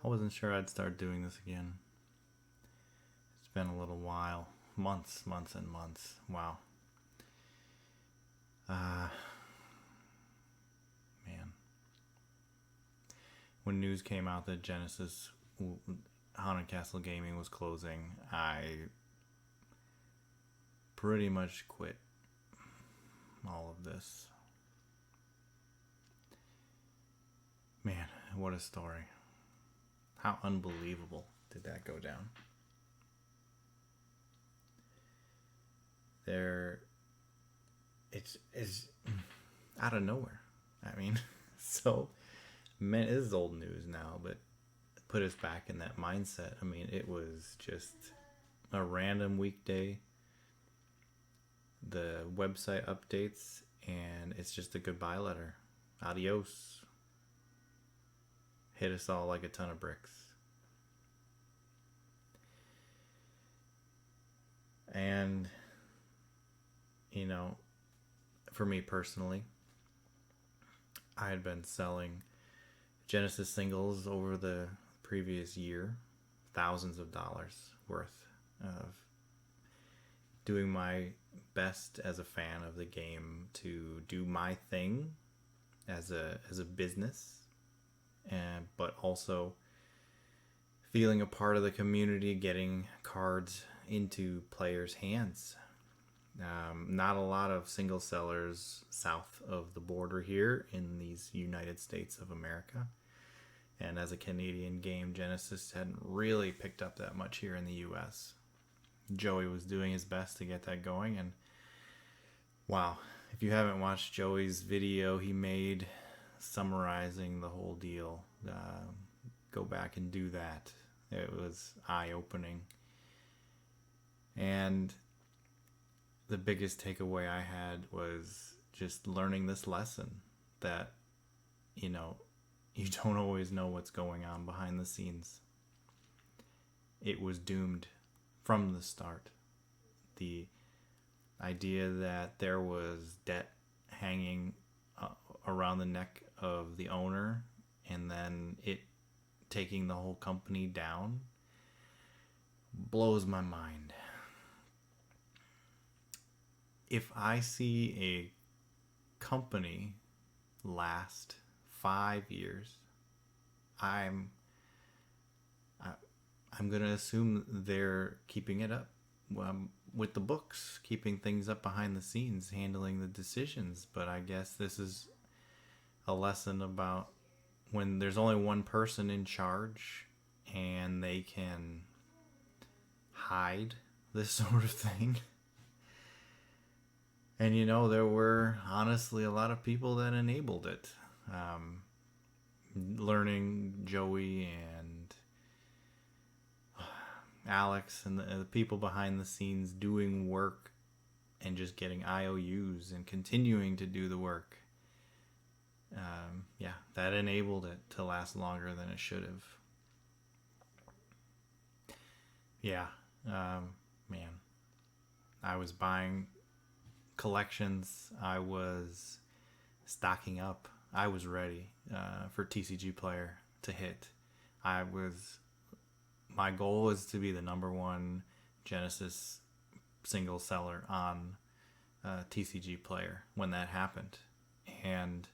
I wasn't sure I'd start doing this again. It's been a little while. Months and months. Wow. Uh, Man. When news came out that Genesis Haunted Castle Gaming was closing, I pretty much quit all of this. Man, what a story. How unbelievable did that go down? It's out of nowhere. I mean, so, man, it is old news now, but put us back in that mindset. I mean, it was just a random weekday. The website updates, and it's just a goodbye letter. Adios. Hit us all like a ton of bricks. And, you know, for me personally, I had been selling Genesis singles over the previous year, thousands of dollars worth of doing my best as a fan of the game to do my thing as a business, and but also feeling a part of the community, getting cards into players' hands. Not a lot of single sellers south of the border here in these United States of America. And as a Canadian game, Genesis hadn't really picked up that much here in the US. Joey was doing his best to get that going, and wow, if you haven't watched Joey's video he made summarizing the whole deal, go back and do that. It was eye-opening. And the biggest takeaway I had was just learning this lesson that, you don't always know what's going on behind the scenes. It was doomed from the start. The idea that there was debt hanging around the neck of the owner, and then it taking the whole company down, blows my mind. If I see a company last 5 years, I'm going to assume they're keeping it up with the books, keeping things up behind the scenes, handling the decisions. But I guess this is a lesson about when there's only one person in charge and they can hide this sort of thing. And there were honestly a lot of people that enabled it. Learning Joey and Alex and the people behind the scenes doing work and just getting IOUs and continuing to do the work. That enabled it to last longer than it should have. Man, I was buying collections. I was stocking up. I was ready for TCG Player to hit. My goal was to be the number one Genesis single seller on TCG Player when that happened. And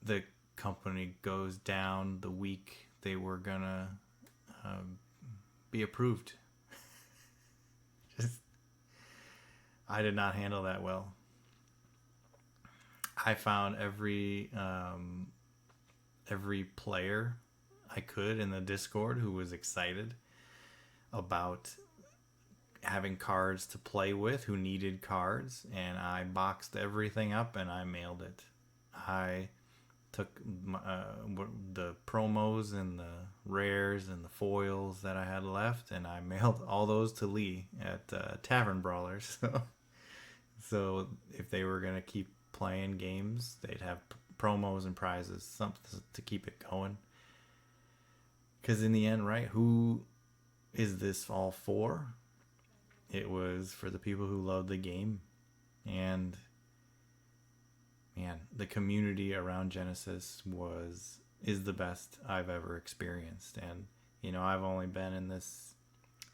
the company goes down the week they were gonna be approved. I did not handle that well. I found every player I could in the Discord who was excited about having cards to play with, who needed cards, and I boxed everything up and I mailed it. I took the promos and the rares and the foils that I had left, and I mailed all those to Lee at Tavern Brawlers. So if they were going to keep playing games, they'd have promos and prizes, something to keep it going. Because in the end, right, who is this all for? It was for the people who love the game. And man, the community around Genesis was is the best I've ever experienced. And, I've only been in this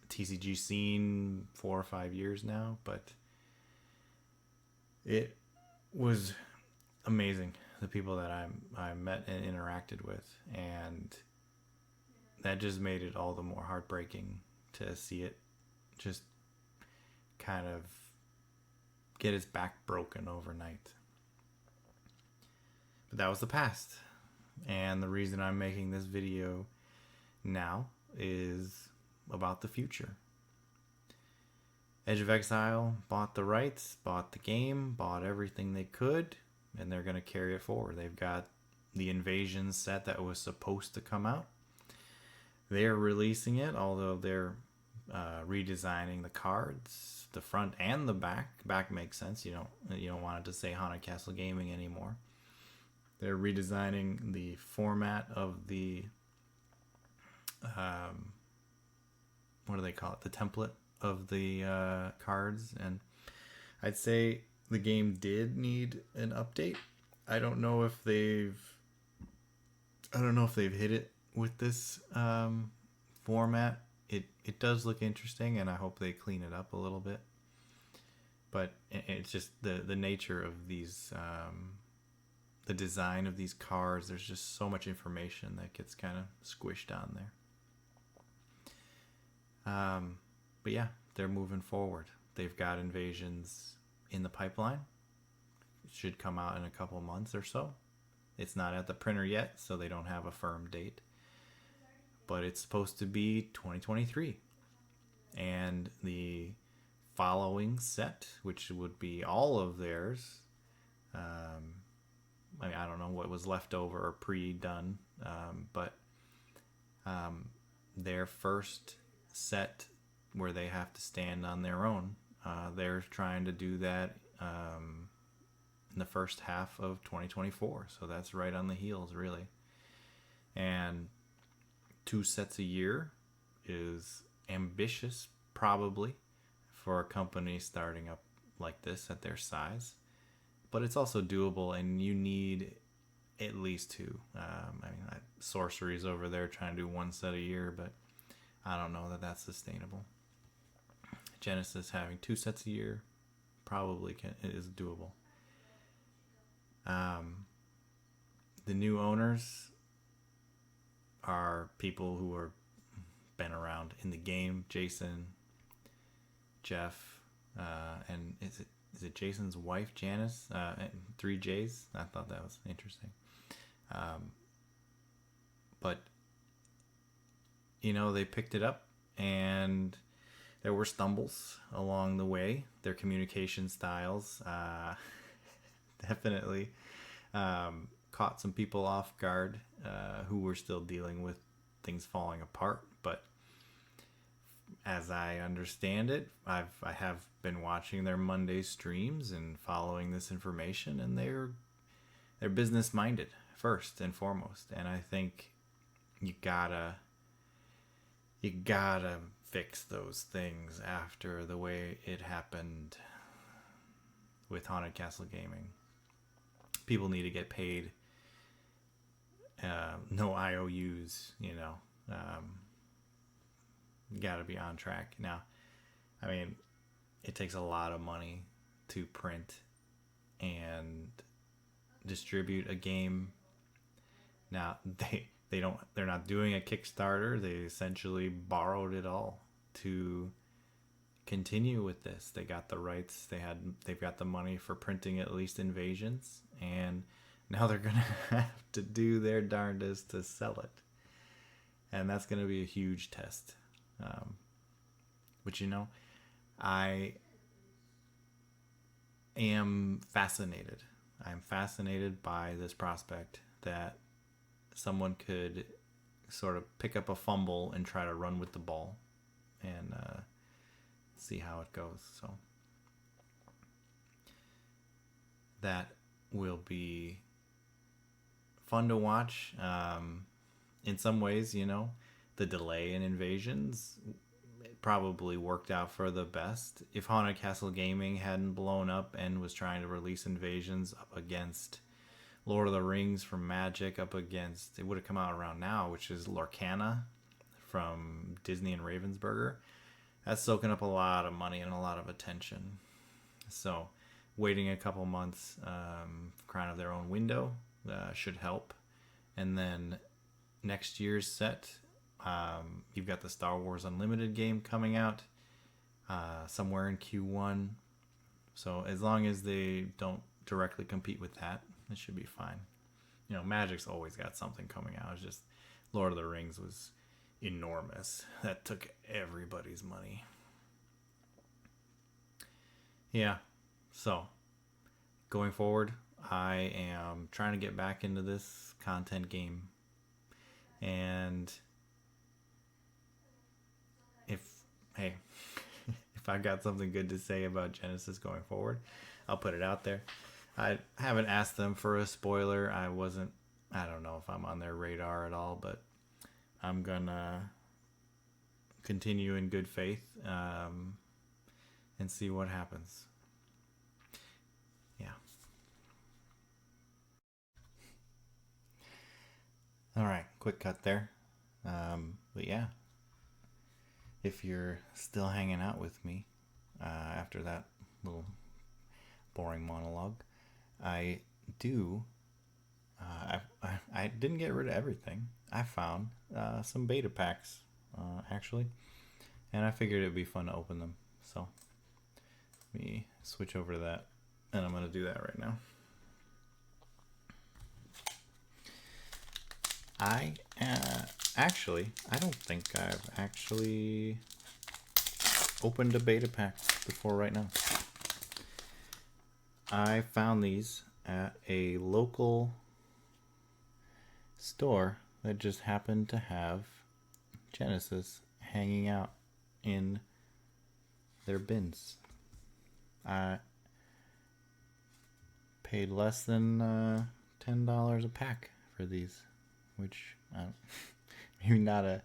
TCG scene 4 or 5 years now, but it was amazing. The people that I met and interacted with, and that just made it all the more heartbreaking to see it just kind of get its back broken overnight. But that was the past. And the reason I'm making this video now is about the future. Edge of Exile bought the rights, bought the game, bought everything they could, and they're going to carry it forward. They've got the Invasion set that was supposed to come out. They're releasing it, although they're redesigning the cards, the front and the back. Back makes sense. You don't want it to say Haunted Castle Gaming anymore. They're redesigning the format of the what do they call it? The template of the cards, and I'd say the game did need an update. I don't know if they've hit it with this format. It does look interesting, and I hope they clean it up a little bit. But it's just the nature of these, the design of these cards. There's just so much information that gets kind of squished on there. But yeah, they're moving forward. They've got Invasions in the pipeline. It should come out in a couple months or so. It's not at the printer yet, so they don't have a firm date. But it's supposed to be 2023. And the following set, which would be all of theirs, I don't know what was left over or pre-done, but their first set where they have to stand on their own, they're trying to do that in the first half of 2024. So that's right on the heels, really. And 2 sets a year is ambitious, probably, for a company starting up like this at their size. But it's also doable, and you need at least 2. Sorcery's over there trying to do 1 set a year, but I don't know that that's sustainable. Genesis having 2 sets a year probably is doable. The new owners are people who are been around in the game. Jason, Jeff, and is it Jason's wife, Janice? 3 J's. I thought that was interesting. But they picked it up, and there were stumbles along the way. Their communication styles definitely caught some people off guard who were still dealing with things falling apart. But as I understand it, I have been watching their Monday streams and following this information, and they're business minded first and foremost. And I think you gotta fix those things after the way it happened with Haunted Castle Gaming. People need to get paid. No IOUs, got to be on track. Now, it takes a lot of money to print and distribute a game. Now, they're not doing a Kickstarter. They essentially borrowed it all to continue with this. They got the rights. They've got the money for printing at least Invasions, and now they're gonna have to do their darndest to sell it, and that's gonna be a huge test. But I am fascinated. I'm fascinated by this prospect that someone could sort of pick up a fumble and try to run with the ball and see how it goes. So that will be fun to watch. In some ways, the delay in Invasions probably worked out for the best. If Haunted Castle Gaming hadn't blown up and was trying to release Invasions up against Lord of the Rings from Magic up against, it would have come out around now, which is Lorcana from Disney and Ravensburger. That's soaking up a lot of money and a lot of attention. So waiting a couple months kind of their own window should help. And then next year's set, you've got the Star Wars Unlimited game coming out somewhere in Q1. So as long as they don't directly compete with that, it should be fine. You know, Magic's always got something coming out. It's just Lord of the Rings was enormous. That took everybody's money. Yeah, so going forward, I am trying to get back into this content game. And if I've got something good to say about Genesis going forward, I'll put it out there. I haven't asked them for a spoiler. I don't know if I'm on their radar at all, but I'm gonna continue in good faith and see what happens. Yeah. All right, quick cut there. But yeah, if you're still hanging out with me after that little boring monologue, I do. I didn't get rid of everything. I found some beta packs actually, and I figured it'd be fun to open them. So let me switch over to that, and I'm gonna do that right now. I don't think I've actually opened a beta pack before right now. I found these at a local store that just happened to have Genesis hanging out in their bins. I paid less than $10 a pack for these, which maybe not a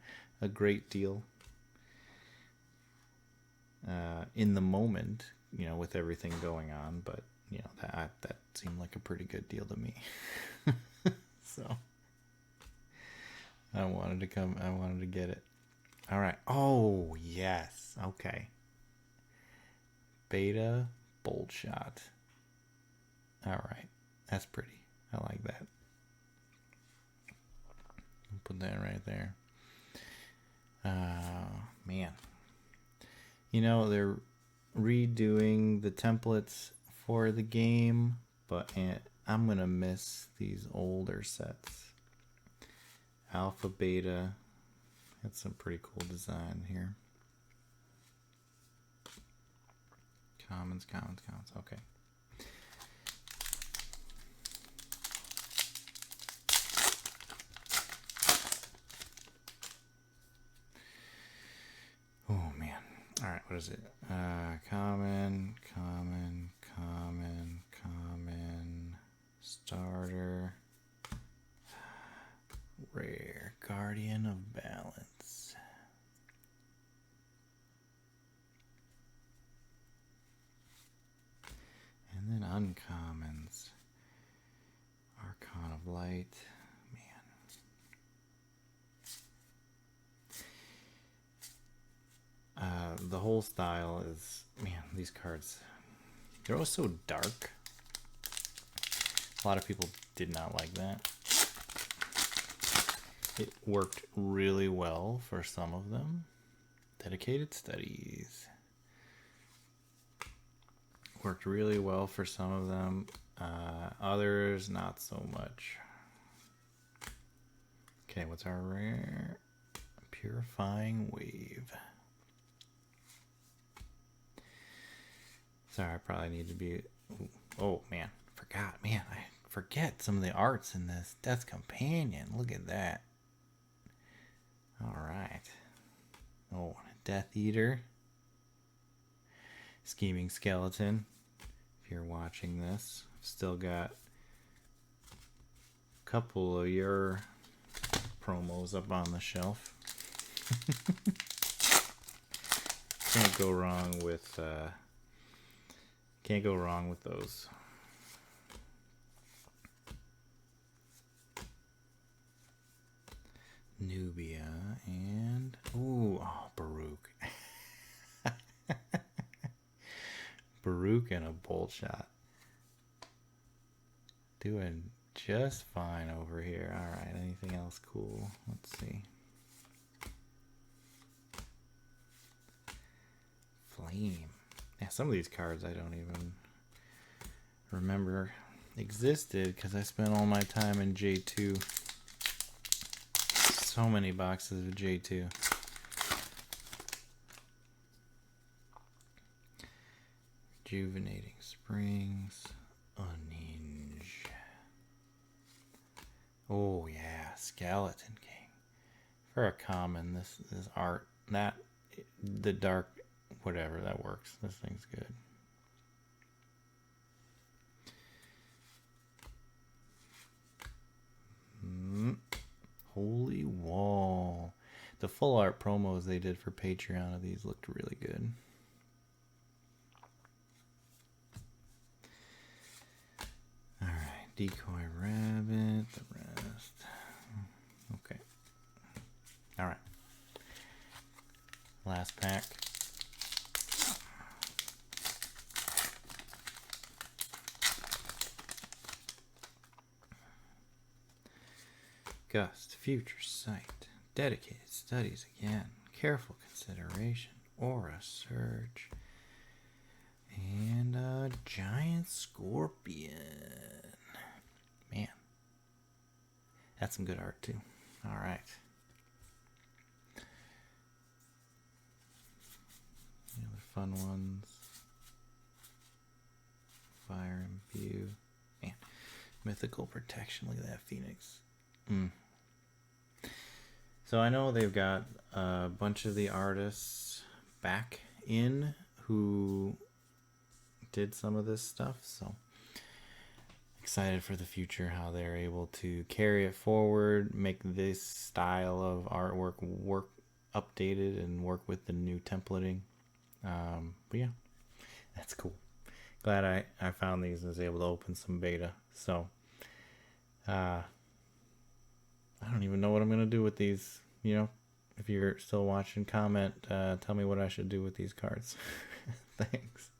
great deal in the moment, you know, with everything going on, but you know, that seemed like a pretty good deal to me. So I wanted to get it. All right. Oh, yes. Okay. Beta Bolt Shot. All right. That's pretty. I like that. I'll put that right there. Man. You know, they're redoing the templates for the game, but I'm going to miss these older sets. Alpha, Beta. That's some pretty cool design here. Commons. Okay. Oh, man. All right, what is it? Common. Starter. Rare. Guardian of Balance. And then uncommons. Archon of Light. Man. The whole style is, man, these cards, they're all so dark. A lot of people did not like that. It worked really well for some of them. Dedicated Studies. Worked really well for some of them. Others, not so much. Okay, what's our rare? Purifying Wave. Sorry, I probably need to be... Oh, man. Forgot. Man, I forget some of the arts in this. Death Companion. Look at that. Alright. Oh, Death Eater. Scheming Skeleton. If you're watching this. Still got a couple of your promos up on the shelf. Can't go wrong with those. Nubia, and oh, Baruch. Baruch and a bolt shot. Doing just fine over here. Alright, anything else cool? Let's see. Flame. Yeah, some of these cards I don't even remember existed because I spent all my time in J2. So many boxes of J2. Rejuvenating Springs. Unhinge. Oh yeah, Skeleton King. For a common, this art, that, the dark, whatever, that works. This thing's good. Holy Wall. The full art promos they did for Patreon of these looked really good. Alright, Decoy Rabbit, the rest. Okay. Alright. Last pack. Gust, future sight, dedicated studies again, careful consideration, aura surge, and a giant scorpion. Man, that's some good art too. All right. The other fun ones. Fire Imbue. Man, mythical protection. Look at that Phoenix. So I know they've got a bunch of the artists back in who did some of this stuff, so excited for the future, how they're able to carry it forward, make this style of artwork work, updated, and work with the new templating. But yeah, that's cool. Glad I found these and was able to open some beta. So I don't even know what I'm going to do with these. You know, if you're still watching, comment, tell me what I should do with these cards. Thanks.